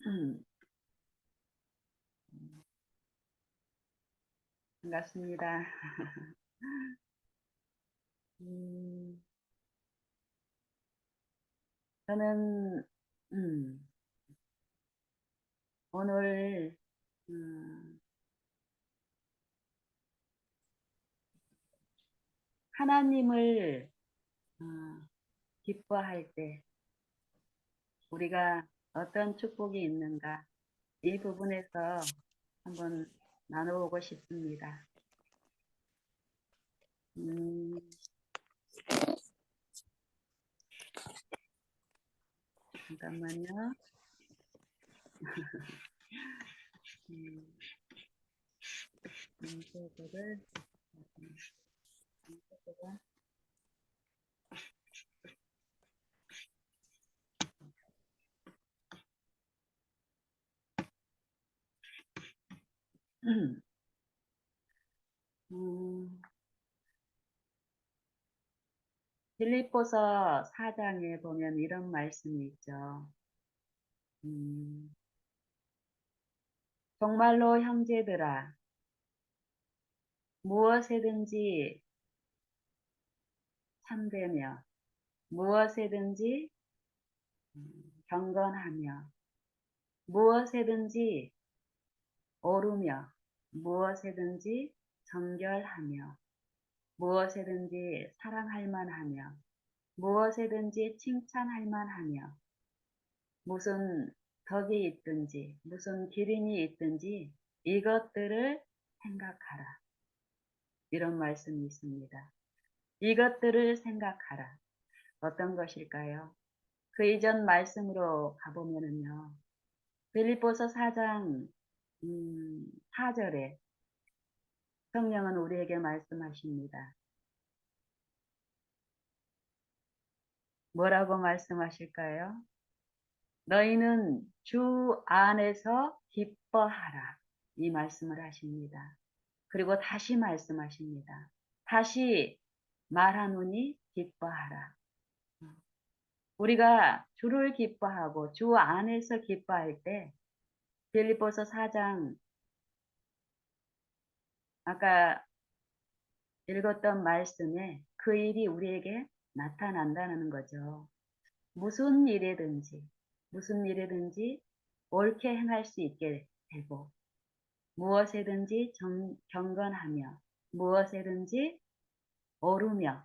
음, 반갑습니다. 음, 저는 음, 오늘 음, 하나님을 어, 기뻐할 때 우리가 어떤 축복이 있는가 이 부분에서 한번 나눠보고 싶습니다. 음, 잠깐만요. 음, 문제들을 문제들을 음, 빌립보서 4장에 보면 이런 말씀이 있죠. 음, 정말로 형제들아 무엇이든지 참되며 무엇이든지 경건하며 무엇이든지 옳으며 무엇이든지 정결하며 무엇이든지 사랑할 만하며 무엇이든지 칭찬할 만하며 무슨 덕이 있든지 무슨 기림이 있든지 이것들을 생각하라. 이런 말씀이 있습니다. 이것들을 생각하라. 어떤 것일까요? 그 이전 말씀으로 가보면은요. 빌립보서 4장 4절에 성령은 우리에게 말씀하십니다. 뭐라고 말씀하실까요? 너희는 주 안에서 기뻐하라. 이 말씀을 하십니다. 그리고 다시 말씀하십니다. 다시 말하노니 기뻐하라. 우리가 주를 기뻐하고 주 안에서 기뻐할 때 빌립보서 4장 아까 읽었던 말씀에 그 일이 우리에게 나타난다는 거죠. 무슨 일이든지 옳게 행할 수 있게 되고, 무엇이든지 경건하며, 무엇이든지 옳으며,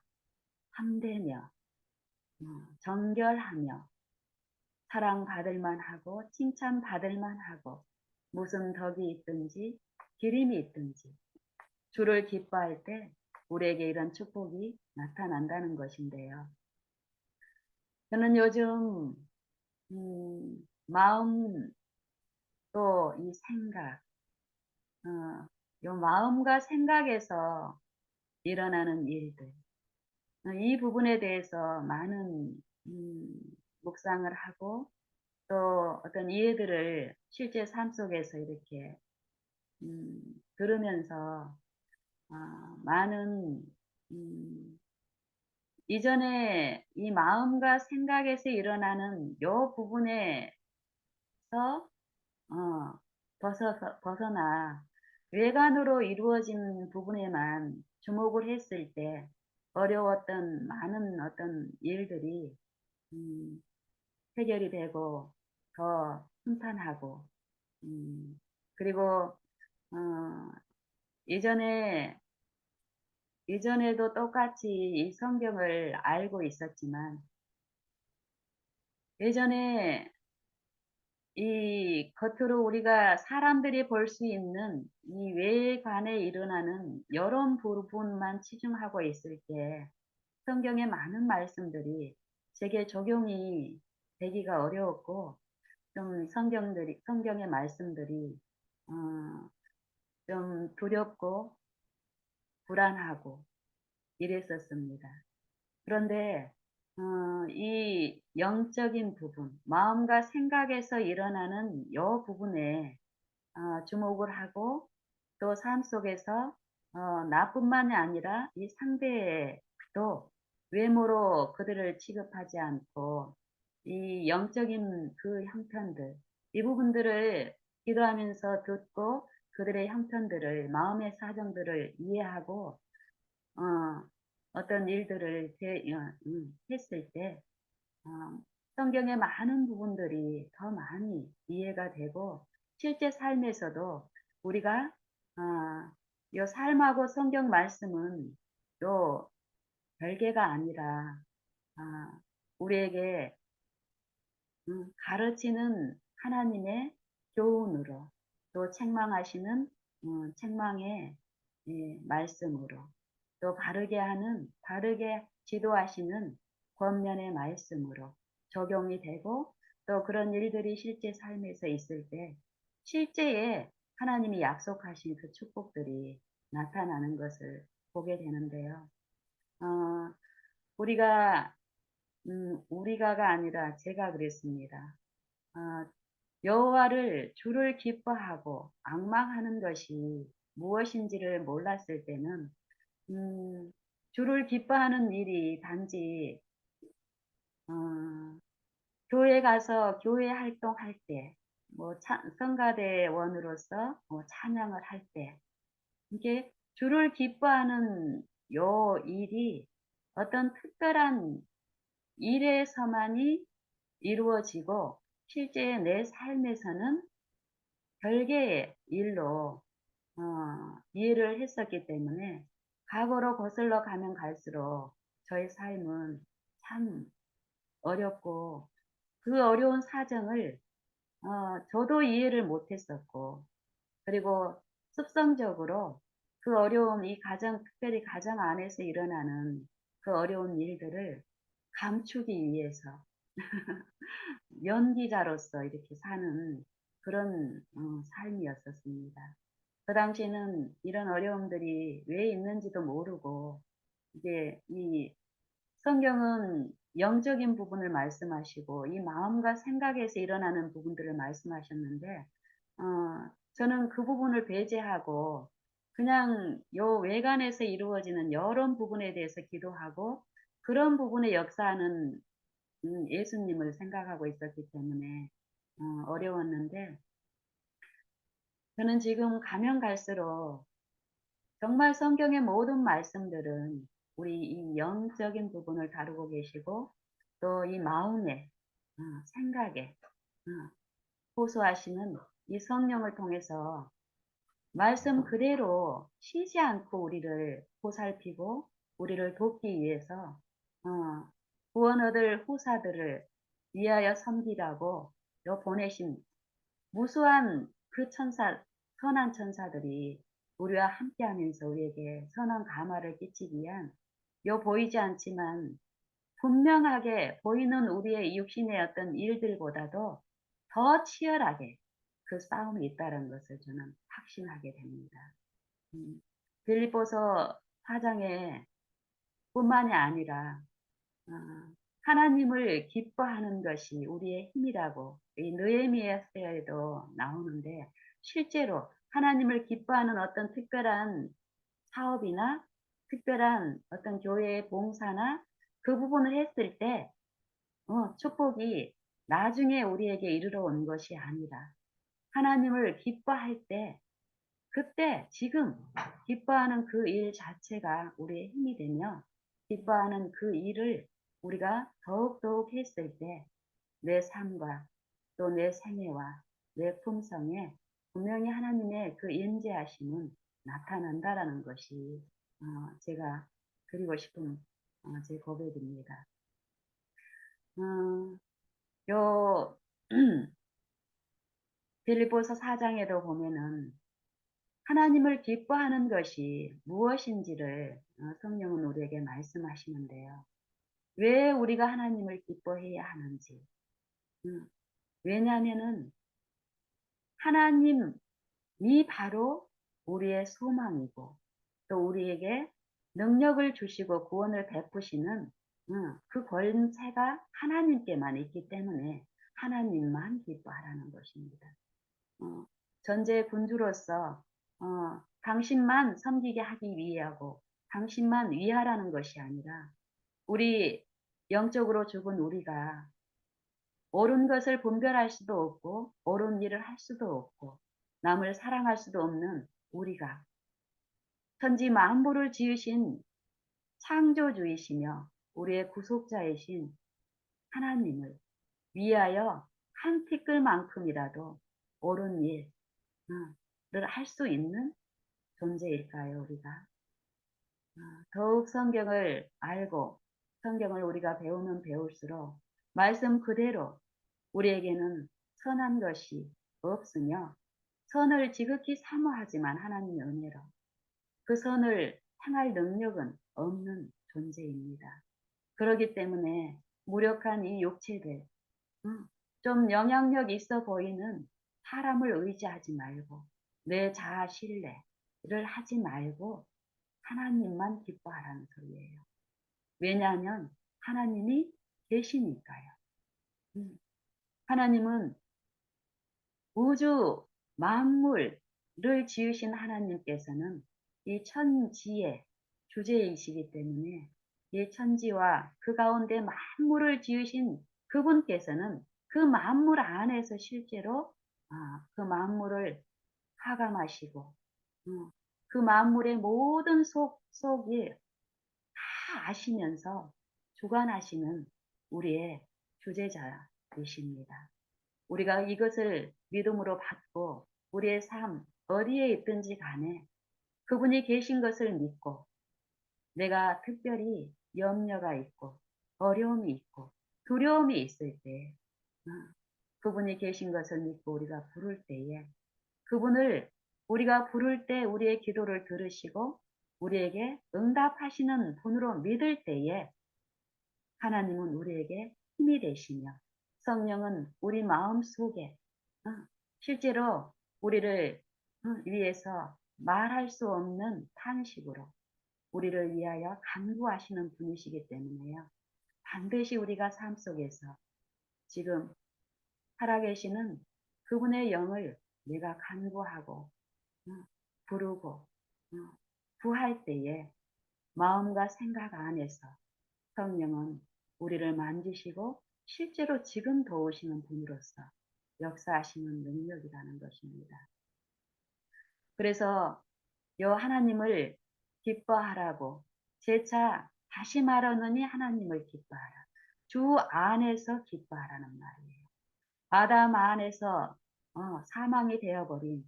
함되며, 정결하며, 사랑받을 만하고, 칭찬받을 만하고, 무슨 덕이 있든지, 기림이 있든지, 주를 기뻐할 때 우리에게 이런 축복이 나타난다는 것인데요. 저는 요즘 마음 또 이 생각, 요 마음과 생각에서 일어나는 일들, 이 부분에 대해서 많은 묵상을 하고 또 어떤 이해들을 실제 삶 속에서 이렇게 들으면서 많은 이전에 이 마음과 생각에서 일어나는 요 부분에서 어, 벗어나 외관으로 이루어진 부분에만 주목을 했을 때 어려웠던 많은 어떤 일들이 음, 해결이 되고 더 순탄하고 그리고 어, 예전에 예전에도 똑같이 이 성경을 알고 있었지만 예전에 이 겉으로 우리가 사람들이 볼 수 있는 이 외관에 일어나는 여러 부분만 치중하고 있을 때 성경의 많은 말씀들이 제게 적용이 되기가 어려웠고 좀 성경의 말씀들이 어, 좀 두렵고 불안하고 이랬었습니다. 그런데 이 영적인 부분, 마음과 생각에서 일어나는 이 부분에 주목을 하고 또 삶 속에서 나뿐만이 아니라 이 상대도 외모로 그들을 취급하지 않고 이 영적인 그 형편들, 이 부분들을 기도하면서 듣고 그들의 형편들을, 마음의 사정들을 이해하고 어 어떤 일들을 했을 때 어 성경의 많은 부분들이 더 많이 이해가 되고 실제 삶에서도 우리가 요 삶하고 성경 말씀은 요 별개가 아니라 우리에게 가르치는 하나님의 교훈으로 또 책망하시는 책망의 말씀으로 또 바르게 지도하시는 권면의 말씀으로 적용이 되고 또 그런 일들이 실제 삶에서 있을 때 실제에 하나님이 약속하신 그 축복들이 나타나는 것을 보게 되는데요. 어, 우리가 우리가가 아니라 제가 그랬습니다. 어, 여호와를 주를 기뻐하고 앙망하는 것이 무엇인지를 몰랐을 때는 주를 기뻐하는 일이 단지 어, 교회 가서 교회 활동할 때, 뭐 성가대원으로서 뭐 찬양을 할 때, 이게 주를 기뻐하는 요 일이 어떤 특별한 일에서만이 이루어지고 실제 내 삶에서는 별개의 일로 이해를 했었기 때문에 과거로 거슬러 가면 갈수록 저의 삶은 참 어렵고 그 어려운 사정을 저도 이해를 못했었고 그리고 습성적으로 그 어려운 이 가정 특별히 가정 안에서 일어나는 그 어려운 일들을 감추기 위해서 연기자로서 이렇게 사는 그런 삶이었었습니다. 그 당시에는 이런 어려움들이 왜 있는지도 모르고 이제 이 성경은 영적인 부분을 말씀하시고 이 마음과 생각에서 일어나는 부분들을 말씀하셨는데 저는 그 부분을 배제하고 그냥 요 외관에서 이루어지는 여러 부분에 대해서 기도하고 그런 부분에 역사하는 예수님을 생각하고 있었기 때문에 어려웠는데 저는 지금 가면 갈수록 정말 성경의 모든 말씀들은 우리 이 영적인 부분을 다루고 계시고 또 이 마음에 생각에 호소하시는 이 성령을 통해서 말씀 그대로 쉬지 않고 우리를 보살피고 우리를 돕기 위해서 구원 얻을 후사들을 위하여 섬기라고 보내신 무수한 그 선한 천사들이 우리와 함께하면서 우리에게 선한 감화를 끼치기 위한 보이지 않지만 분명하게 보이는 우리의 육신의 어떤 일들보다도 더 치열하게 그 싸움이 있다는 것을 저는 확신하게 됩니다. 빌립보서 4장에 뿐만이 아니라 어, 하나님을 기뻐하는 것이 우리의 힘이라고 이 느헤미야서에도 나오는데 실제로 하나님을 기뻐하는 어떤 특별한 사업이나 특별한 어떤 교회의 봉사나 그 부분을 했을 때 축복이 나중에 우리에게 이르러 온 것이 아니라 하나님을 기뻐할 때 그때 지금 기뻐하는 그 일 자체가 우리의 힘이 되며 기뻐하는 그 일을 우리가 더욱더욱 했을 때 내 삶과 또 내 생애와 내 품성에 분명히 하나님의 그 임재하심은 나타난다라는 것이 제가 드리고 싶은 제 고백입니다. 요 빌립보서 4장에도 보면은 하나님을 기뻐하는 것이 무엇인지를 성령은 우리에게 말씀하시는데요. 왜 우리가 하나님을 기뻐해야 하는지. 왜냐하면은 하나님이 바로 우리의 소망이고 또 우리에게 능력을 주시고 구원을 베푸시는 그 권세가 하나님께만 있기 때문에 하나님만 기뻐하라는 것입니다. 전제 군주로서 당신만 섬기게 하기 위하고 당신만 위하라는 것이 아니라 우리 영적으로 죽은 우리가 옳은 것을 분별할 수도 없고 옳은 일을 할 수도 없고 남을 사랑할 수도 없는 우리가 천지 만물을 지으신 창조주이시며 우리의 구속자이신 하나님을 위하여 한 티끌만큼이라도 옳은 일을 할 수 있는 존재일까요, 우리가? 더욱 성경을 알고 성경을 우리가 배우면 배울수록 말씀 그대로 우리에게는 선한 것이 없으며 선을 지극히 사모하지만 하나님의 은혜로 그 선을 행할 능력은 없는 존재입니다. 그렇기 때문에 무력한 이 육체들, 좀 영향력 있어 보이는 사람을 의지하지 말고 내 자아 신뢰를 하지 말고 하나님만 기뻐하라는 소리예요. 왜냐하면 하나님이 계시니까요. 하나님은 우주 만물을 지으신 하나님께서는 이 천지의 주제이시기 때문에 이 천지와 그 가운데 만물을 지으신 그분께서는 그 만물 안에서 실제로 그 만물을 하감하시고 그 만물의 모든 속이 다 아시면서 주관하시는 우리의 주제자이십니다. 우리가 이것을 믿음으로 받고 우리의 삶 어디에 있든지 간에 그분이 계신 것을 믿고 내가 특별히 염려가 있고 어려움이 있고 두려움이 있을 때 그분이 계신 것을 믿고 우리가 부를 때에 그분을 우리가 부를 때 우리의 기도를 들으시고 우리에게 응답하시는 분으로 믿을 때에 하나님은 우리에게 힘이 되시며 성령은 우리 마음 속에 실제로 우리를 위해서 말할 수 없는 탄식으로 우리를 위하여 간구하시는 분이시기 때문에요. 반드시 우리가 삶 속에서 지금 살아계시는 그분의 영을 내가 간구하고 부르고 구할 때에 마음과 생각 안에서 성령은 우리를 만지시고 실제로 지금 도우시는 분으로서 역사하시는 능력이라는 것입니다. 그래서 요 하나님을 기뻐하라고 재차 다시 말하느니 하나님을 기뻐하라. 주 안에서 기뻐하라는 말이에요. 아담 안에서 사망이 되어버린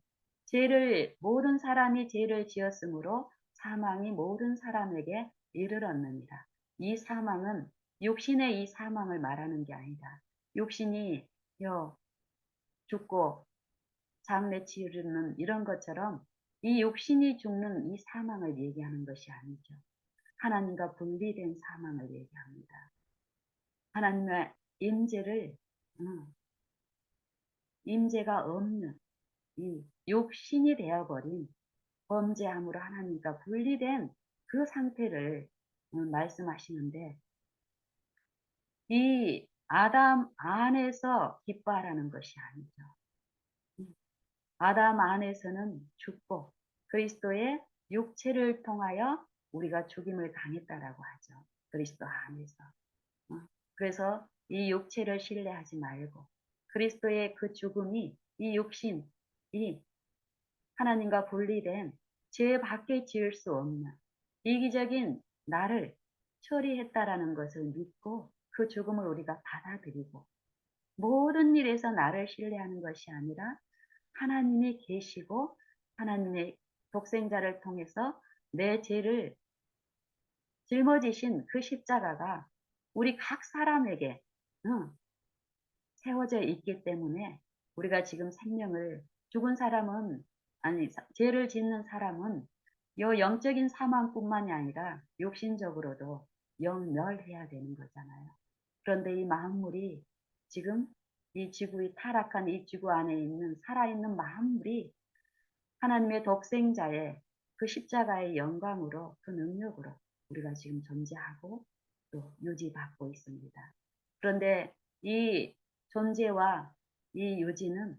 모든 사람이 죄를 지었으므로 사망이 모든 사람에게 이르렀느니라. 이 사망은 육신의 이 사망을 말하는 게 아니다. 육신이 죽고 장래 치르는 이런 것처럼 이 육신이 죽는 이 사망을 얘기하는 것이 아니죠. 하나님과 분리된 사망을 얘기합니다. 하나님의 임재를 임재가 없는 이 육신이 되어버린 범죄함으로 하나님과 분리된 그 상태를 말씀하시는데 이 아담 안에서 기뻐하라는 것이 아니죠. 아담 안에서는 죽고 그리스도의 육체를 통하여 우리가 죽임을 당했다라고 하죠. 그리스도 안에서. 그래서 이 육체를 신뢰하지 말고 그리스도의 그 죽음이 이 육신이 하나님과 분리된 죄밖에 지을 수 없는 이기적인 나를 처리했다라는 것을 믿고 그 죽음을 우리가 받아들이고 모든 일에서 나를 신뢰하는 것이 아니라 하나님이 계시고 하나님의 독생자를 통해서 내 죄를 짊어지신 그 십자가가 우리 각 사람에게 세워져 있기 때문에 우리가 지금 생명을 죽은 사람은 아니 죄를 짓는 사람은 요 영적인 사망뿐만이 아니라 육신적으로도 영멸해야 되는 거잖아요. 그런데 이 만물이 지금 이 지구의 타락한 이 지구 안에 있는 살아있는 만물이 하나님의 독생자의 그 십자가의 영광으로 그 능력으로 우리가 지금 존재하고 또 유지받고 있습니다. 그런데 이 존재와 이 유지는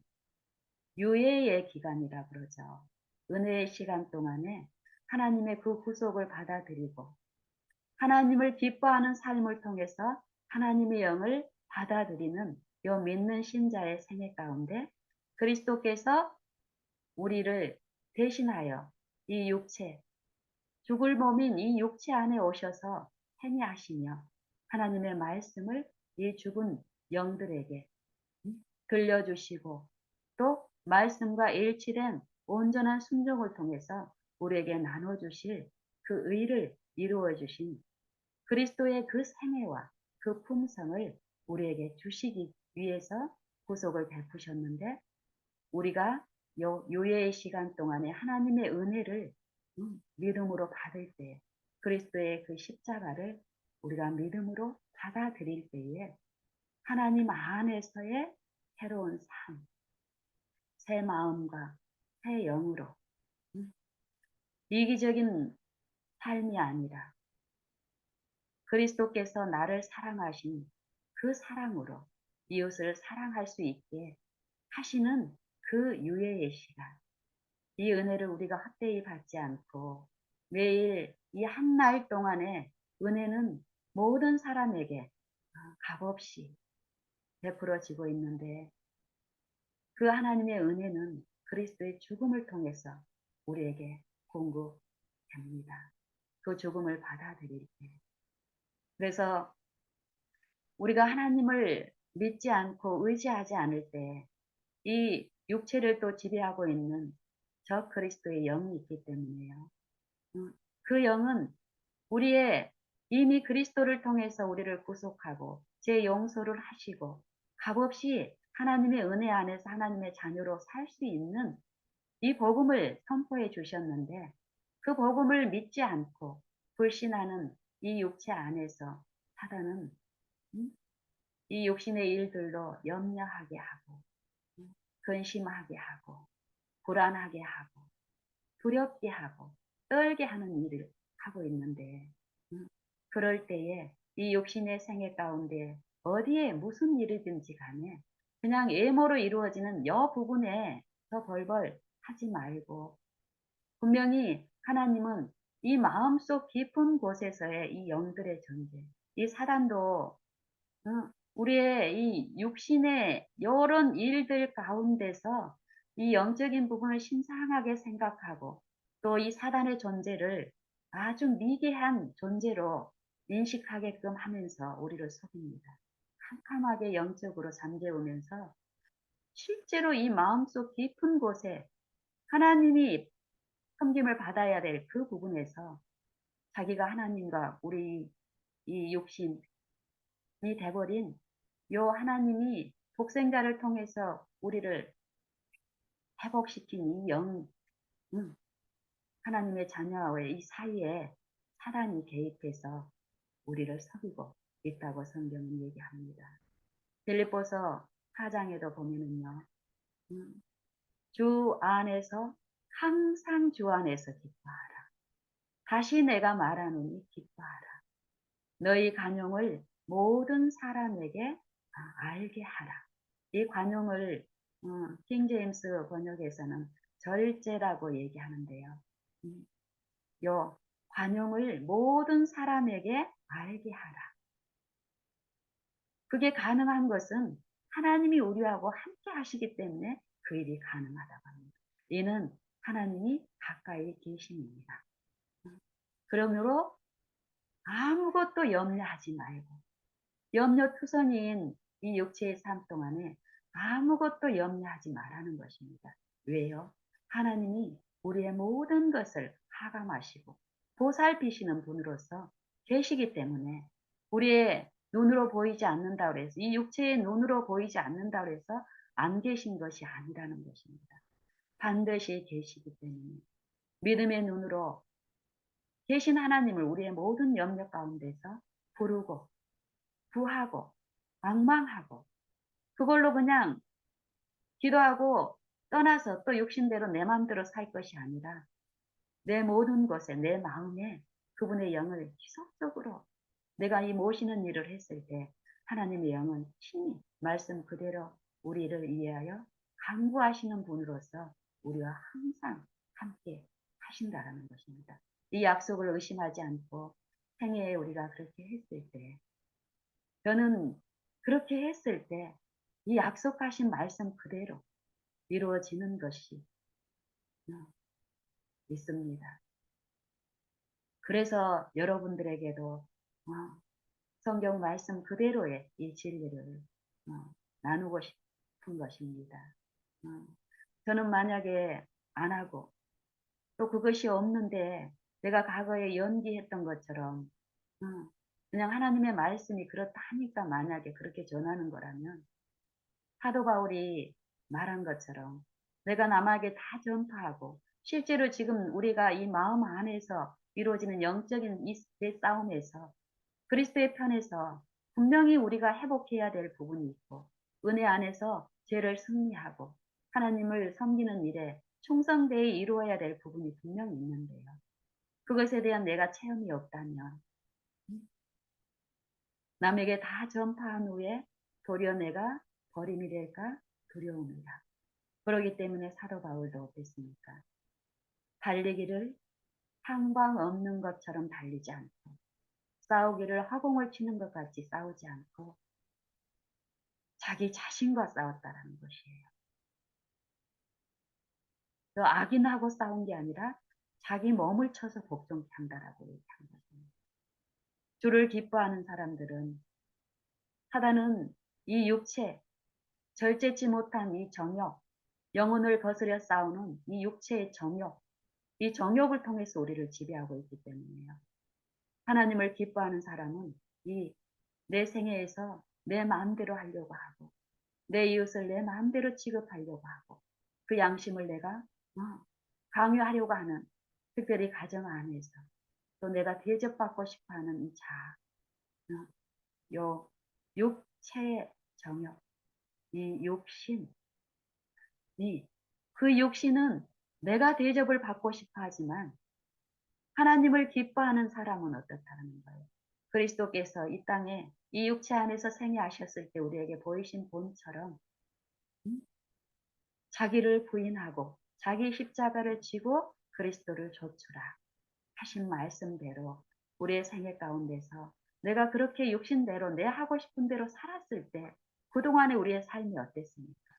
유예의 기간이라 그러죠. 은혜의 시간 동안에 하나님의 그 구속을 받아들이고 하나님을 기뻐하는 삶을 통해서 하나님의 영을 받아들이는 요 믿는 신자의 생애 가운데 그리스도께서 우리를 대신하여 이 육체, 죽을 몸인 이 육체 안에 오셔서 행위하시며 하나님의 말씀을 이 죽은 영들에게 들려주시고 또 말씀과 일치된 온전한 순종을 통해서 우리에게 나눠주실 그 의를 이루어 주신 그리스도의 그 생애와 그 품성을 우리에게 주시기 위해서 구속을 베푸셨는데 우리가 요 유예의 시간 동안에 하나님의 은혜를 믿음으로 받을 때 그리스도의 그 십자가를 우리가 믿음으로 받아들일 때에 하나님 안에서의 새로운 삶, 새 마음과 새 영으로 음, 이기적인 삶이 아니라 그리스도께서 나를 사랑하신 그 사랑으로 이웃을 사랑할 수 있게 하시는 그 유예의 시간, 이 은혜를 우리가 헛되이 받지 않고 매일 이 한 날 동안의 은혜는 모든 사람에게 값없이 베풀어지고 있는데 그 하나님의 은혜는 그리스도의 죽음을 통해서 우리에게 공급됩니다. 그 죽음을 받아들일 때. 그래서 우리가 하나님을 믿지 않고 의지하지 않을 때 이 육체를 또 지배하고 있는 저 그리스도의 영이 있기 때문에요. 그 영은 우리의 이미 그리스도를 통해서 우리를 구속하고 제 용서를 하시고 값없이 하나님의 은혜 안에서 하나님의 자녀로 살 수 있는 이 복음을 선포해 주셨는데 그 복음을 믿지 않고 불신하는 이 육체 안에서 사단은 이 육신의 일들로 염려하게 하고 근심하게 하고 불안하게 하고 두렵게 하고 떨게 하는 일을 하고 있는데 그럴 때에 이 육신의 생애 가운데 어디에 무슨 일이든지 간에 그냥 예모로 이루어지는 여 부분에 더 벌벌 하지 말고 분명히 하나님은 이 마음속 깊은 곳에서의 이 영들의 존재, 이 사단도 우리의 이 육신의 이런 일들 가운데서 이 영적인 부분을 신성하게 생각하고 또 이 사단의 존재를 아주 미개한 존재로 인식하게끔 하면서 우리를 속입니다. 캄캄하게 영적으로 잠재우면서 실제로 이 마음속 깊은 곳에 하나님이 섬김을 받아야 될 그 부분에서 자기가 하나님과 우리 이 육신이 돼버린 요 하나님이 독생자를 통해서 우리를 회복시킨 이 영, 하나님의 자녀와의 이 사이에 사단이 개입해서 우리를 속이고 있다고 성경은 얘기합니다. 빌립보서 4장에도 보면은요, 주 안에서 항상 주 안에서 기뻐하라. 다시 내가 말하노니 기뻐하라. 너희 관용을 모든 사람에게 알게 하라. 이 관용을 킹제임스 번역에서는 절제라고 얘기하는데요. 요 관용을 모든 사람에게 알게 하라. 그게 가능한 것은 하나님이 우리하고 함께 하시기 때문에 그 일이 가능하다고 합니다. 이는 하나님이 가까이 계심입니다. 그러므로 아무것도 염려하지 말고 염려투성이인 이 육체의 삶 동안에 아무것도 염려하지 말라는 것입니다. 왜요? 하나님이 우리의 모든 것을 하감하시고 보살피시는 분으로서 계시기 때문에 우리의 눈으로 보이지 않는다 그래서 이 육체의 눈으로 보이지 않는다 그래서 안 계신 것이 아니라는 것입니다. 반드시 계시기 때문에 믿음의 눈으로 계신 하나님을 우리의 모든 영역 가운데서 부르고 구하고 방망하고 그걸로 그냥 기도하고 떠나서 또 육신대로 내 마음대로 살 것이 아니라 내 모든 것에 내 마음에 그분의 영을 지속적으로 내가 이 모시는 일을 했을 때 하나님의 영은 친히 말씀 그대로 우리를 이해하여 강구하시는 분으로서 우리와 항상 함께 하신다라는 것입니다. 이 약속을 의심하지 않고 생애에 우리가 그렇게 했을 때 저는 그렇게 했을 때 이 약속하신 말씀 그대로 이루어지는 것이 있습니다. 그래서 여러분들에게도 성경 말씀 그대로의 이 진리를 나누고 싶은 것입니다. 저는 만약에 안 하고 또 그것이 없는데 내가 과거에 연기했던 것처럼 그냥 하나님의 말씀이 그렇다 하니까 만약에 그렇게 전하는 거라면 사도 바울이 말한 것처럼 내가 남에게 다 전파하고 실제로 지금 우리가 이 마음 안에서 이루어지는 영적인 이 싸움에서 그리스도의 편에서 분명히 우리가 회복해야 될 부분이 있고 은혜 안에서 죄를 승리하고 하나님을 섬기는 일에 충성되어 이루어야 될 부분이 분명히 있는데요. 그것에 대한 내가 체험이 없다면 남에게 다 전파한 후에 도리어 내가 버림이 될까 두려움이다. 그러기 때문에 사도 바울도 어땠습니까? 달리기를 상방 없는 것처럼 달리지 않고 싸우기를 화공을 치는 것 같이 싸우지 않고 자기 자신과 싸웠다라는 것이에요. 또 악인하고 싸운 게 아니라 자기 몸을 쳐서 복종케 한다라고 얘기한 것입니다. 주를 기뻐하는 사람들은 사단은 이 육체, 절제치 못한 이 정욕, 영혼을 거스려 싸우는 이 육체의 정욕, 이 정욕을 통해서 우리를 지배하고 있기 때문이에요. 하나님을 기뻐하는 사람은 이 내 생애에서 내 마음대로 하려고 하고 내 이웃을 내 마음대로 취급하려고 하고 그 양심을 내가 강요하려고 하는 특별히 가정 안에서 또 내가 대접받고 싶어하는 이 요 육체의 정욕, 이 욕심이 그 욕심은 내가 대접을 받고 싶어 하지만 하나님을 기뻐하는 사람은 어떻다는 거예요. 그리스도께서 이 땅에 이 육체 안에서 생애하셨을 때 우리에게 보이신 본처럼 자기를 부인하고 자기 십자가를 지고 그리스도를 좇으라 하신 말씀대로 우리의 생애 가운데서 내가 그렇게 육신대로 내 하고 싶은 대로 살았을 때 그동안에 우리의 삶이 어땠습니까?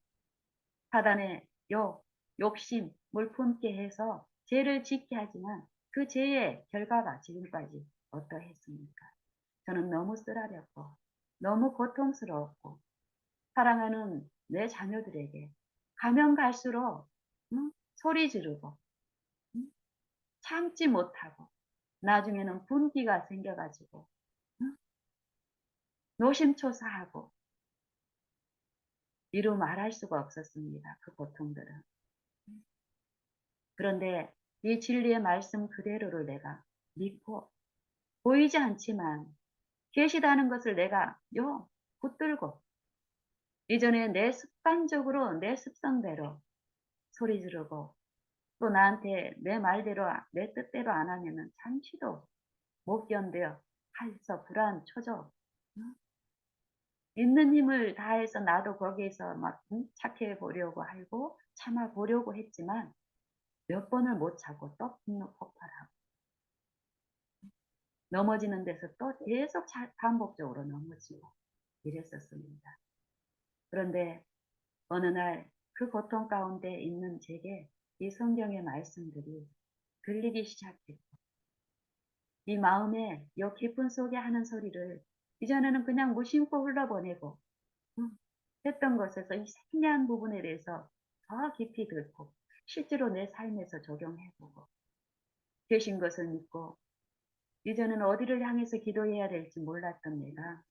사단의 욕심을 품게 해서 죄를 짓게 하지만 그 죄의 결과가 지금까지 어떠했습니까? 저는 너무 쓰라렸고 너무 고통스러웠고 사랑하는 내 자녀들에게 가면 갈수록 소리 지르고 참지 못하고 나중에는 분기가 생겨가지고 노심초사하고 이루 말할 수가 없었습니다. 그 고통들은. 그런데 이 진리의 말씀 그대로를 내가 믿고 보이지 않지만 계시다는 것을 내가 붙들고 이전에 내 습관적으로 내 습성대로 소리 지르고 또 나한테 내 말대로 내 뜻대로 안 하면은 잠시도 못 견뎌 해서 불안 초조 있는 힘을 다해서 나도 거기에서 막 착해 보려고 하고 참아 보려고 했지만 몇 번을 못 차고 또 분노 폭발하고 넘어지는 데서 또 계속 반복적으로 넘어지고 이랬었습니다. 그런데 어느 날 그 고통 가운데 있는 제게 이 성경의 말씀들이 들리기 시작했고 이 마음에 이 깊은 속에 하는 소리를 이전에는 그냥 무심코 흘러보내고 했던 것에서 이 생략한 부분에 대해서 더 깊이 듣고 실제로 내 삶에서 적용해보고 계신 것을 믿고 이전에는 어디를 향해서 기도해야 될지 몰랐던 내가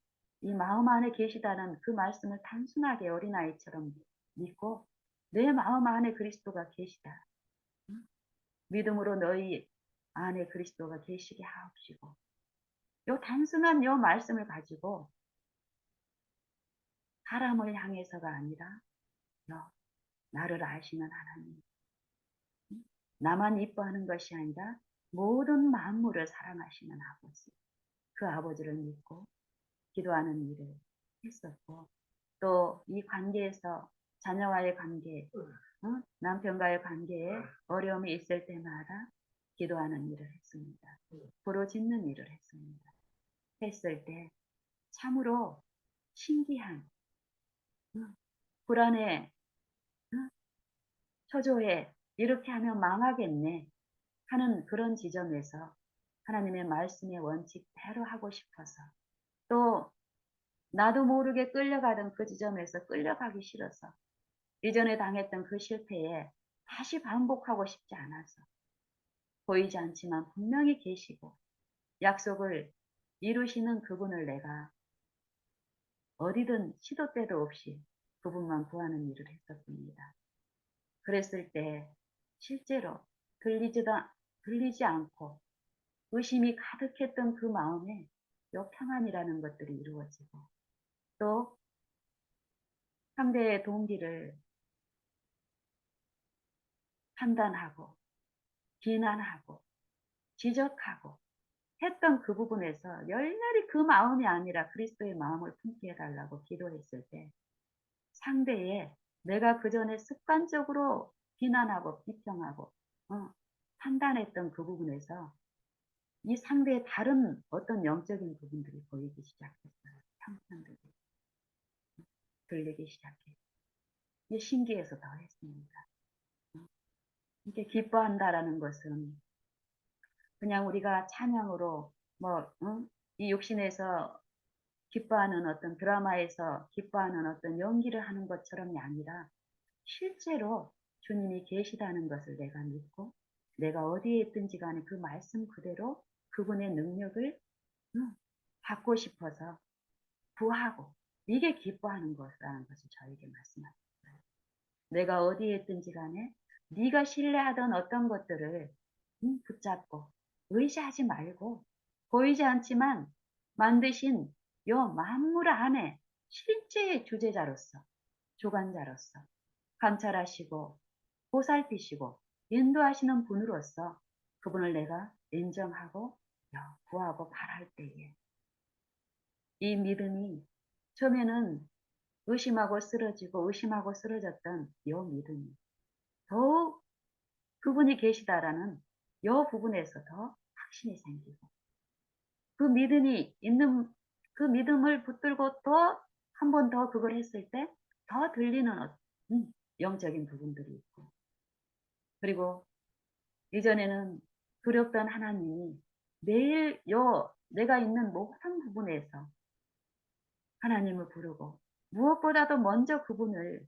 이 마음 안에 계시다는 그 말씀을 단순하게 어린아이처럼 믿고 내 마음 안에 그리스도가 계시다. 믿음으로 너희 안에 그리스도가 계시게 하옵시고 요 단순한 요 말씀을 가지고 사람을 향해서가 아니라 나를 아시는 하나님 나만 이뻐하는 것이 아니라 모든 만물을 사랑하시는 아버지 그 아버지를 믿고 기도하는 일을 했었고 또 이 관계에서 자녀와의 관계 남편과의 관계에 어려움이 있을 때마다 기도하는 일을 했습니다. 부르짖는 일을 했습니다. 했을 때 참으로 신기한 불안해, 응? 초조해, 이렇게 하면 망하겠네 하는 그런 지점에서 하나님의 말씀의 원칙대로 하고 싶어서, 또 나도 모르게 끌려가던 그 지점에서 끌려가기 싫어서, 이전에 당했던 그 실패에 다시 반복하고 싶지 않아서, 보이지 않지만 분명히 계시고 약속을 이루시는 그분을 내가 어디든 시도 때도 없이 그분만 구하는 일을 했었습니다. 그랬을 때 실제로 들리지 않고 의심이 가득했던 그 마음에 요 평안이라는 것들이 이루어지고, 또 상대의 동기를 판단하고 비난하고 지적하고 했던 그 부분에서 열렬히 그 마음이 아니라 그리스도의 마음을 품게 해달라고 기도했을 때, 상대의 내가 그 전에 습관적으로 비난하고 비평하고 판단했던 그 부분에서 이 상대의 다른 어떤 영적인 부분들이 보이기 시작했어요. 형상들이 들리기 시작했어요. 이게 신기해서 더 했습니다. 이렇게 기뻐한다라는 것은 그냥 우리가 찬양으로 이 육신에서 기뻐하는 어떤 드라마에서 기뻐하는 어떤 연기를 하는 것처럼이 아니라 실제로 주님이 계시다는 것을 내가 믿고 내가 어디에 있든지 간에 그 말씀 그대로 그분의 능력을 받고 싶어서 구하고, 이게 기뻐하는 것이라는 것을 저에게 말씀하셨어요. 내가 어디에 있든지 간에 네가 신뢰하던 어떤 것들을 붙잡고 의지하지 말고 보이지 않지만 만드신 요 만물 안에 실제의 주제자로서, 주관자로서 감찰하시고 보살피시고 인도하시는 분으로서 그분을 내가 인정하고 구하고 바랄 때에 이 믿음이, 처음에는 의심하고 쓰러졌던 이 믿음이 더욱 그분이 계시다라는 이 부분에서 더 확신이 생기고, 그 믿음이 있는, 그 믿음을 붙들고 또 한 번 더 그걸 했을 때 더 들리는 영적인 부분들이 있고, 그리고 이전에는 두렵던 하나님이 매일 내가 있는 모든 부분에서 하나님을 부르고 무엇보다도 먼저 그분을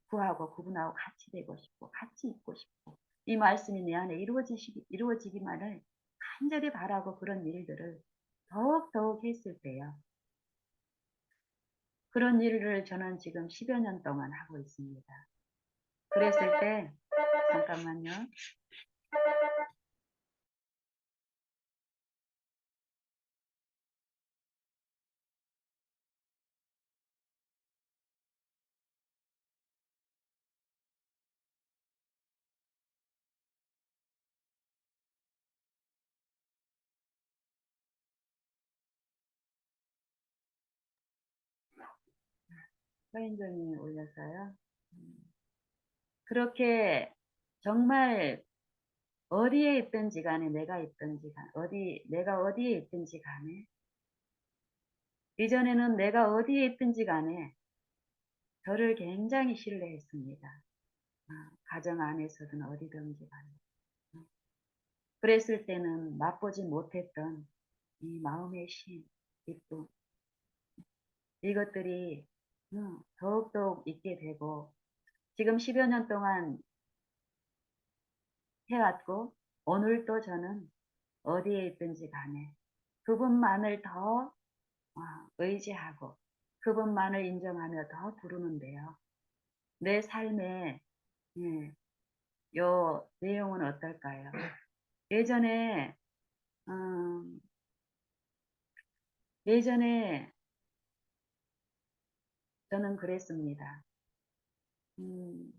구하고 그분하고 같이 되고 싶고 같이 있고 싶고 이 말씀이 내 안에 이루어지기만을 간절히 바라고 그런 일들을 더욱 했을 때요. 그런 일을 저는 지금 10여 년 동안 하고 있습니다. 그랬을 때, 잠깐만요. 서인점이 올려서요. 그렇게 정말 어디에 있든지 간에 내가 어디에 있든지 간에 이전에는 내가 어디에 있든지 간에 저를 굉장히 신뢰했습니다. 가정 안에서든 어디든지 간에. 그랬을 때는 맛보지 못했던 이 마음의 쉼, 기쁨, 이것들이 더욱더욱 있게 되고, 지금 10여 년 동안 해왔고, 오늘도 저는 어디에 있든지 간에 그분만을 더 의지하고 그분만을 인정하며 더 부르는데요. 내 삶의 예, 요 내용은 어떨까요? 예전에 음, 예전에 저는 그랬습니다. 음,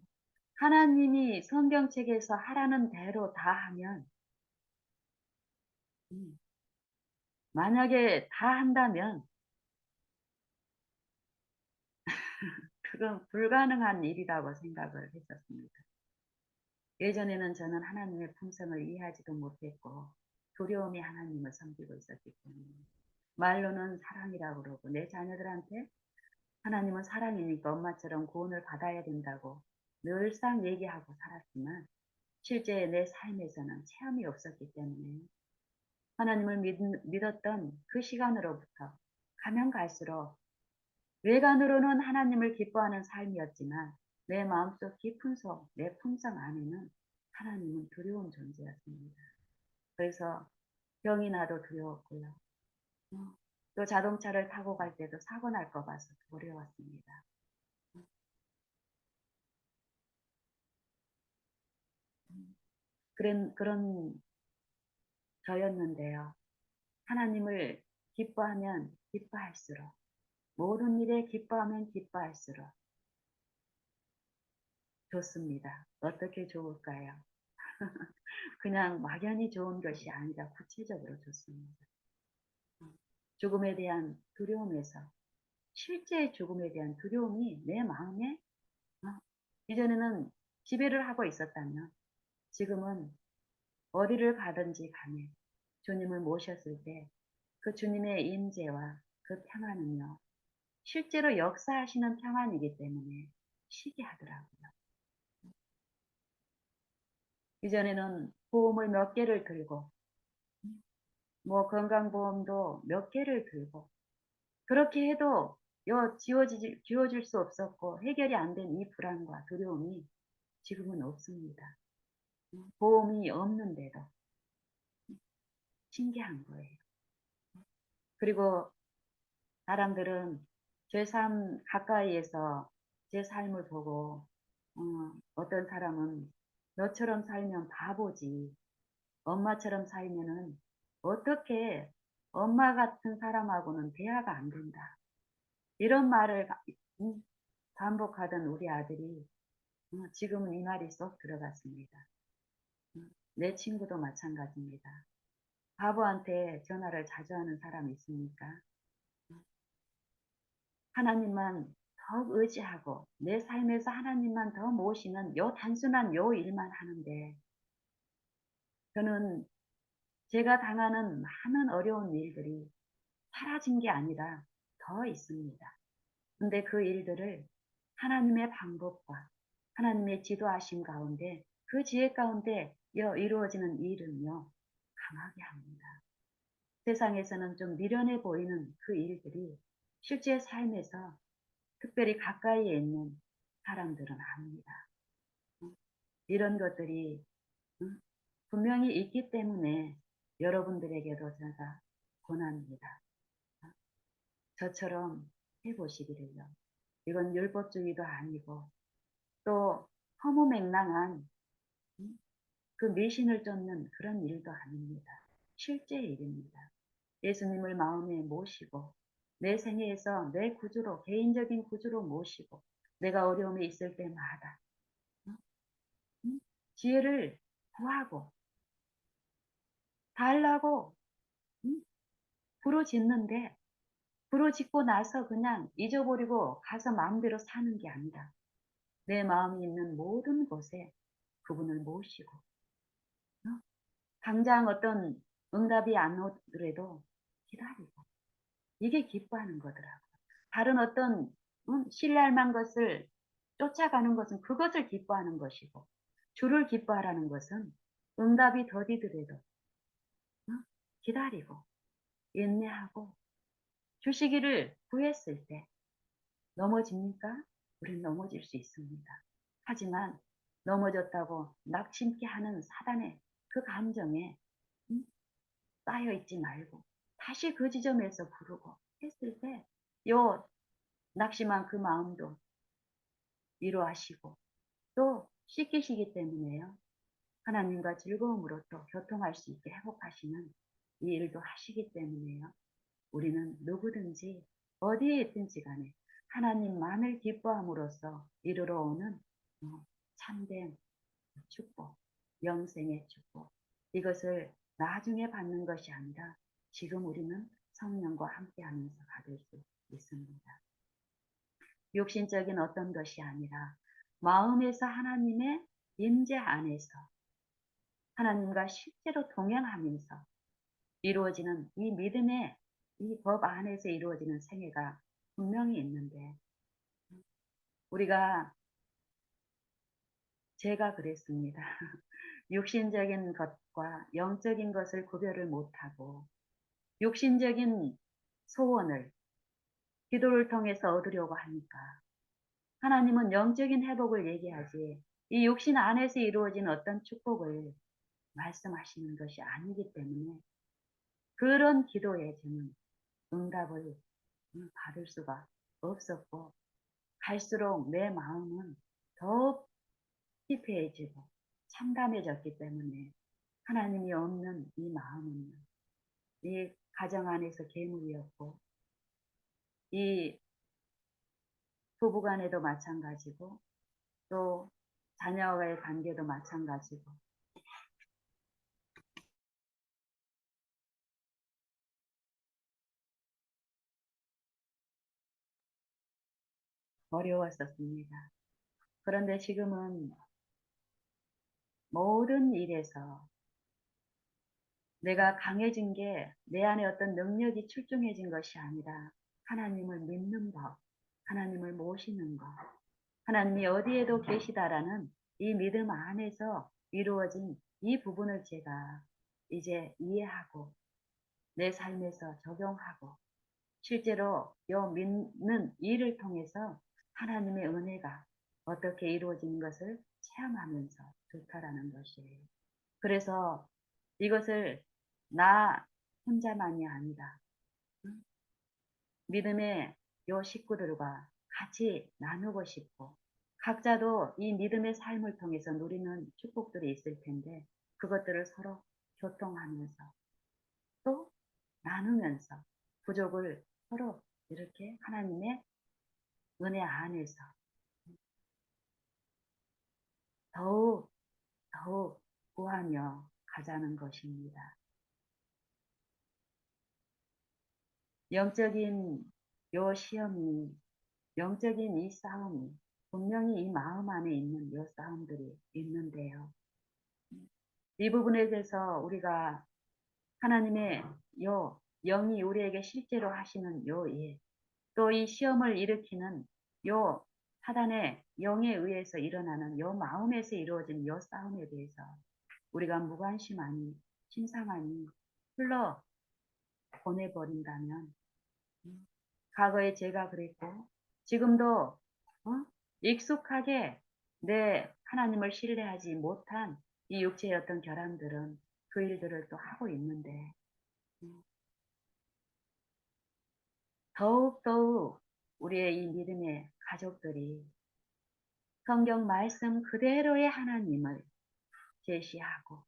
하나님이 성경책에서 하라는 대로 다 하면, 음, 만약에 다 한다면 그건 불가능한 일이라고 생각을 했었습니다. 예전에는 저는 하나님의 품성을 이해하지도 못했고 두려움이 하나님을 섬기고 있었기 때문에 말로는 사랑이라고 그러고 내 자녀들한테 하나님은 사랑이니까 엄마처럼 구원을 받아야 된다고 늘상 얘기하고 살았지만 실제 내 삶에서는 체험이 없었기 때문에 하나님을 믿었던 그 시간으로부터 가면 갈수록 외관으로는 하나님을 기뻐하는 삶이었지만 내 마음속 깊은 속, 내 품성 안에는 하나님은 두려운 존재였습니다. 그래서 병이 나도 두려웠고요. 또 자동차를 타고 갈 때도 사고 날까 봐서 두려웠습니다. 그런 저였는데요. 하나님을 기뻐하면 기뻐할수록, 모든 일에 기뻐하면 기뻐할수록 좋습니다. 어떻게 좋을까요? 그냥 막연히 좋은 것이 아니라 구체적으로 좋습니다. 죽음에 대한 두려움에서, 실제 죽음에 대한 두려움이 내 마음에 이전에는 지배를 하고 있었다면 지금은 어디를 가든지 간에 주님을 모셨을 때 그 주님의 임재와 그 평안은요, 실제로 역사하시는 평안이기 때문에 쉬게 하더라고요. 이전에는 보험을 몇 개를 들고, 뭐 건강보험도 몇 개를 들고, 그렇게 해도 지워줄 수 없었고 해결이 안 된 이 불안과 두려움이 지금은 없습니다. 보험이 없는데도 신기한 거예요. 그리고 사람들은 제 삶 가까이에서 제 삶을 보고 어떤 사람은 너처럼 살면 바보지. 엄마처럼 살면은 어떻게 엄마 같은 사람하고는 대화가 안 된다. 이런 말을 음, 반복하던 우리 아들이 지금은 이 말이 쏙 들어갔습니다. 내 친구도 마찬가지입니다. 바보한테 전화를 자주 하는 사람이 있습니까? 하나님만 더 의지하고 내 삶에서 하나님만 더 모시는 요 단순한 요 일만 하는데 저는 제가 당하는 많은 어려운 일들이 사라진 게 아니라 더 있습니다. 근데 그 일들을 하나님의 방법과 하나님의 지도하심 가운데 그 지혜 가운데 이루어지는 일은요 강하게 합니다. 세상에서는 좀 미련해 보이는 그 일들이 실제 삶에서 특별히 가까이에 있는 사람들은 압니다. 이런 것들이 분명히 있기 때문에 여러분들에게도 제가 권합니다. 저처럼 해보시기를요. 이건 율법주의도 아니고 또 허무맹랑한 그迷신을 쫓는 그런 일도 아닙니다. 실제 일입니다. 예수님을 마음에 모시고 내 생애에서 내 구주로 개인적인 구주로 모시고 내가 어려움에 있을 때마다 지혜를 구하고 달라고 부르짖는데 부르짖고 나서 그냥 잊어버리고 가서 마음대로 사는 게 아니라 내 마음이 있는 모든 곳에 그분을 모시고 당장 어떤 응답이 안 오더라도 기다리고 이게 기뻐하는 거더라고요. 다른 어떤 신뢰할 만한 것을 쫓아가는 것은 그것을 기뻐하는 것이고 주를 기뻐하라는 것은 응답이 더디더라도 기다리고 인내하고 주시기를 구했을 때 넘어집니까? 우린 넘어질 수 있습니다. 하지만 넘어졌다고 낙심케 하는 사단의 그 감정에 쌓여 있지 말고 다시 그 지점에서 부르고 했을 때 요 낙심한 그 마음도 위로하시고 또 씻기시기 때문에요. 하나님과 즐거움으로 또 교통할 수 있게 회복하시는 이 일도 하시기 때문에요. 우리는 누구든지 어디에 있든지 간에 하나님만을 기뻐함으로써 이르러 오는 참된 축복, 영생의 축복. 이것을 나중에 받는 것이 아니라 지금 우리는 성령과 함께 하면서 받을 수 있습니다. 육신적인 어떤 것이 아니라 마음에서 하나님의 임재 안에서 하나님과 실제로 동행하면서 이루어지는 이 믿음의 이 법 안에서 이루어지는 생애가 분명히 있는데 우리가 제가 그랬습니다. 육신적인 것과 영적인 것을 구별을 못하고 육신적인 소원을 기도를 통해서 얻으려고 하니까 하나님은 영적인 회복을 얘기하지 이 육신 안에서 이루어진 어떤 축복을 말씀하시는 것이 아니기 때문에 그런 기도에 저는 응답을 받을 수가 없었고 갈수록 내 마음은 더욱 피폐해지고 참담해졌기 때문에 하나님이 없는 이 마음은 이 가정 안에서 괴물이었고 이 부부간에도 마찬가지고 또 자녀와의 관계도 마찬가지고 어려웠었습니다. 그런데 지금은 모든 일에서 내가 강해진 게 내 안에 어떤 능력이 출중해진 것이 아니라 하나님을 믿는 법, 하나님을 모시는 것, 하나님이 어디에도 계시다라는 이 믿음 안에서 이루어진 이 부분을 제가 이제 이해하고 내 삶에서 적용하고 실제로 요 믿는 일을 통해서 하나님의 은혜가 어떻게 이루어지는 것을 체험하면서 좋다라는 것이에요. 그래서 이것을 나 혼자만이 아니라 믿음의 요 식구들과 같이 나누고 싶고 각자도 이 믿음의 삶을 통해서 누리는 축복들이 있을 텐데 그것들을 서로 교통하면서 또 나누면서 부족을 서로 이렇게 하나님의 은혜 안에서 더욱 더욱 구하며 가자는 것입니다. 영적인 요 시험이 영적인 이 싸움이 분명히 이 마음 안에 있는 요 싸움들이 있는데요. 이 부분에 대해서 우리가 하나님의 요 영이 우리에게 실제로 하시는 요 일, 또 이 시험을 일으키는 요 사단의 영에 의해서 일어나는 요 마음에서 이루어진 요 싸움에 대해서 우리가 무관심하니 심상하니 흘러 보내버린다면 과거에 제가 그랬고 지금도 익숙하게 내 하나님을 신뢰하지 못한 이 육체의 어떤 결함들은 그 일들을 또 하고 있는데 더욱더욱 우리의 이 믿음의 가족들이 성경 말씀 그대로의 하나님을 제시하고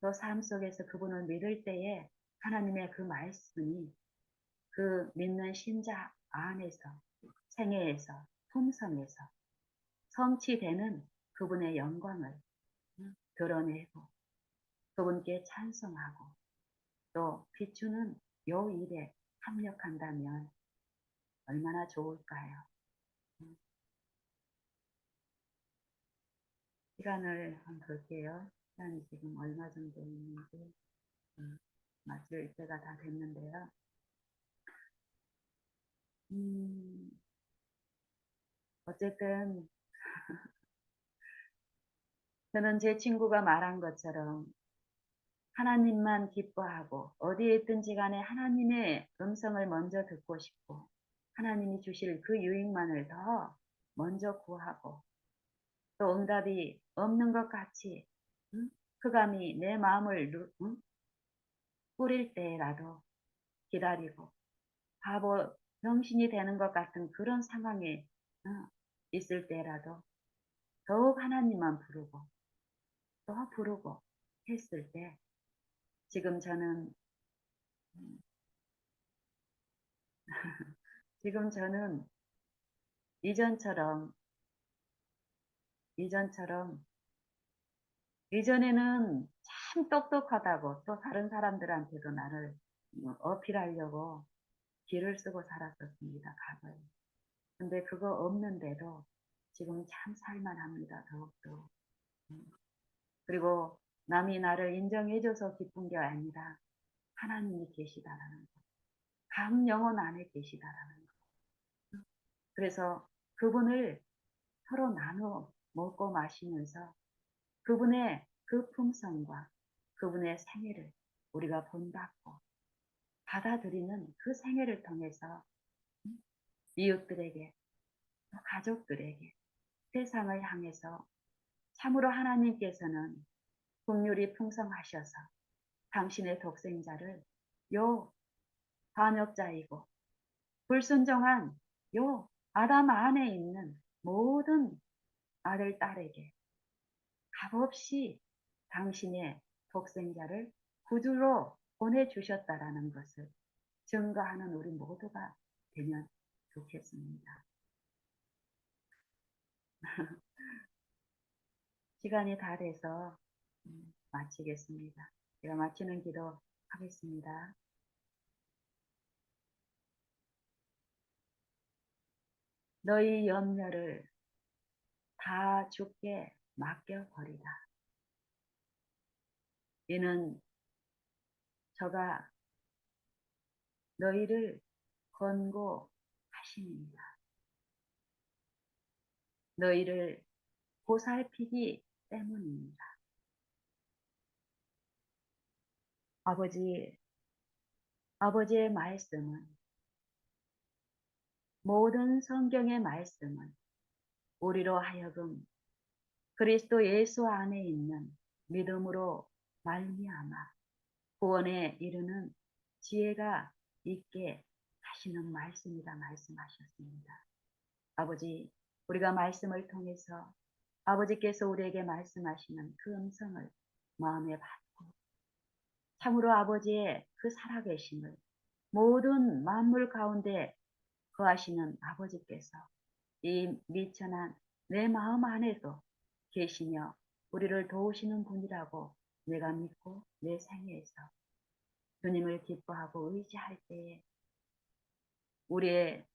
또 삶 속에서 그분을 믿을 때에 하나님의 그 말씀이 그 믿는 신자 안에서 생애에서 품성에서 성취되는 그분의 영광을 드러내고 그분께 찬송하고 또 비추는 요 일에 합력한다면 얼마나 좋을까요? 시간을 한번 볼게요. 시간이 지금 얼마 정도 있는지 마칠 때가 다 됐는데요. 어쨌든 저는 제 친구가 말한 것처럼 하나님만 기뻐하고 어디에 있든지 간에 하나님의 음성을 먼저 듣고 싶고 하나님이 주실 그 유익만을 더 먼저 구하고 또 응답이 없는 것 같이 흑암이 내 마음을 뿌릴 때라도 기다리고 바보 정신이 되는 것 같은 그런 상황에 있을 때라도 더욱 하나님만 부르고 또 부르고 했을 때 지금 저는 지금 저는 이전처럼 이전처럼 이전에는 참 똑똑하다고 또 다른 사람들한테도 나를 어필하려고 기를 쓰고 살았었습니다. 과거에. 근데 그거 없는데도 지금 참 살만합니다. 더욱더. 그리고 남이 나를 인정해줘서 기쁜 게 아니라 하나님이 계시다라는 거. 강 영혼 안에 계시다라는 거. 그래서 그분을 서로 나눠 먹고 마시면서 그분의 그 품성과 그분의 생애를 우리가 본받고 받아들이는 그 생애를 통해서 이웃들에게 또 가족들에게 세상을 향해서 참으로 하나님께서는 긍휼이 풍성하셔서 당신의 독생자를 요 반역자이고 불순종한 요 아담 안에 있는 모든 아들, 딸에게 값없이 당신의 독생자를 구주로 보내주셨다라는 것을 증거하는 우리 모두가 되면 좋겠습니다. 시간이 다 돼서 마치겠습니다. 제가 마치는 기도 하겠습니다. 너희 염려를 다 주께 맡겨버리라. 이는 저가 너희를 권고하심입니다. 너희를 보살피기 때문입니다. 아버지의 말씀은, 모든 성경의 말씀은 우리로 하여금 그리스도 예수 안에 있는 믿음으로 말미암아 구원에 이르는 지혜가 있게 하시는 말씀이다 말씀하셨습니다. 아버지, 우리가 말씀을 통해서 아버지께서 우리에게 말씀하시는 그 음성을 마음에 받고 참으로 아버지의 그 살아계심을 모든 만물 가운데 거하시는 아버지께서 이 미천한 내 마음 안에도 계시며 우리를 도우시는 분이라고 내가 믿고 내 생애에서 주님을 기뻐하고 의지할 때에 우리의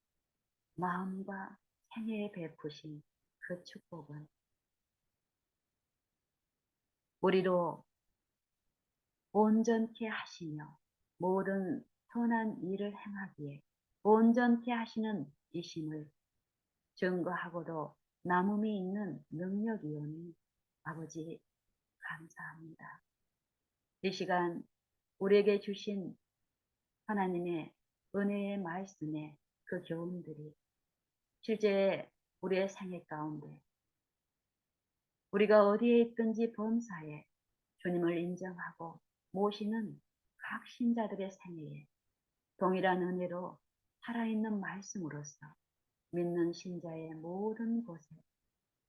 마음과 생애에 베푸신 그 축복은 우리로 온전케 하시며 모든 선한 일을 행하기에 온전케 하시는 이심을 증거하고도 남음이 있는 능력이오니 아버지 감사합니다. 이 시간 우리에게 주신 하나님의 은혜의 말씀의 그 교훈들이 실제 우리의 생애 가운데 우리가 어디에 있든지 범사에 주님을 인정하고 모시는 각 신자들의 생애에 동일한 은혜로 살아있는 말씀으로서 믿는 신자의 모든 곳에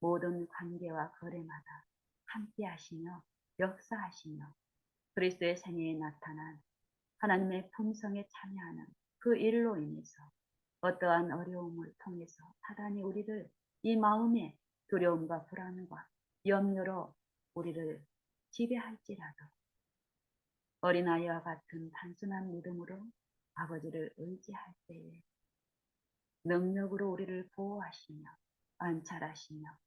모든 관계와 거래마다 함께 하시며 역사하시며 그리스도의 생애에 나타난 하나님의 품성에 참여하는 그 일로 인해서 어떠한 어려움을 통해서 사단이 우리를 이 마음의 두려움과 불안과 염려로 우리를 지배할지라도 어린아이와 같은 단순한 믿음으로 아버지를 의지할 때에 능력으로 우리를 보호하시며 안찰하시며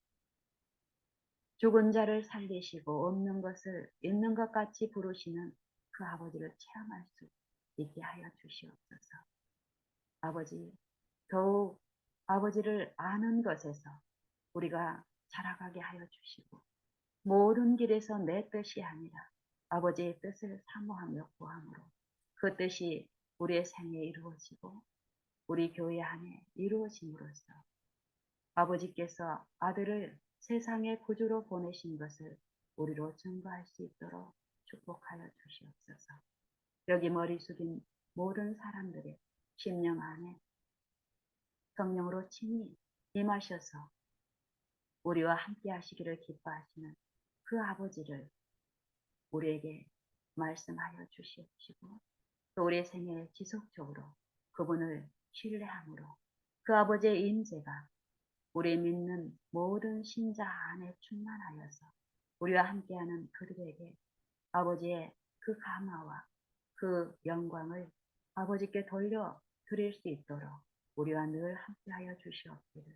죽은 자를 살리시고 없는 것을 있는 것 같이 부르시는 그 아버지를 체험할 수 있게 하여 주시옵소서. 아버지, 더욱 아버지를 아는 것에서 우리가 자라가게 하여 주시고 모든 길에서 내 뜻이 아니라 아버지의 뜻을 사모하며 구함으로 그 뜻이 우리의 생에 이루어지고 우리 교회 안에 이루어짐으로써 아버지께서 아들을 세상의 구주로 보내신 것을 우리로 증거할 수 있도록 축복하여 주시옵소서. 여기 머리 숙인 모든 사람들의 심령 안에 성령으로 친히 임하셔서 우리와 함께 하시기를 기뻐하시는 그 아버지를 우리에게 말씀하여 주시옵시고 또 우리의 생애에 지속적으로 그분을 신뢰함으로 그 아버지의 임재가 우리 믿는 모든 신자 안에 충만하여서 우리와 함께하는 그들에게 아버지의 그 감화와 그 영광을 아버지께 돌려 드릴 수 있도록 우리와 늘 함께하여 주시옵기를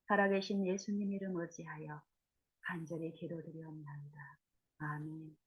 살아계신 예수님 이름 의지하여 간절히 기도드리옵나이다. 아멘.